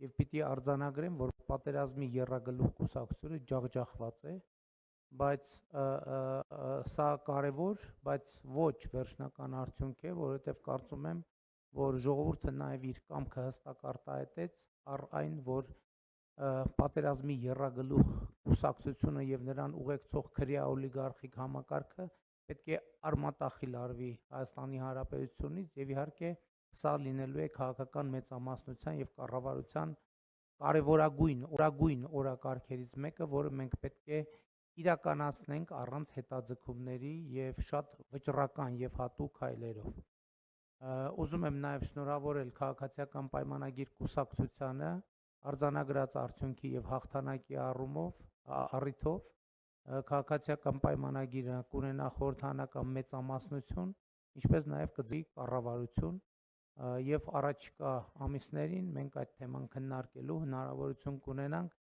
եւ պիտի արձանագրեմ, որ պատերազմի եռագլուխ կուսակցությունը ջախջախված է, բայց սա կարևոր, բայց ոչ վերջնական արդյունք է, որովհետեւ կարծում եմ, որ ժողովուրդը նաեւ իր կամքը հստակ արտահայտեց առ այն, որ պատերազմի եռագլուխ կուսակցությունը եւ նրան ուղեկցող քրեա օլիգարխիկ համակարգը պետք է արմատախիլ արվի Հայաստանի Հանրապետությունից եւ իհարկե սա լինելու է քաղաքական մեծամասնության եւ կառավարության կարևորագույն օրակարգերից մեկը, որը մենք պետք է իրականացնենք առանց հետաձգումների եւ շատ վճռական եւ հատուկ քայլերով։ Ուզում եմ նաեւ շնորհավորել քաղաքացիական պայմանագիր կուսակցությանը արձանագրած արդյունքի եւ հաղթանակի առիթով քաղաքացիական պայմանագիրը կունենա խորհրդանական մեծամասնություն, ինչպես նաեւ կձգի կառավարություն եւ առաջիկա ամիսներին մենք այդ թեման քննարկելու հնարավորություն կունենանք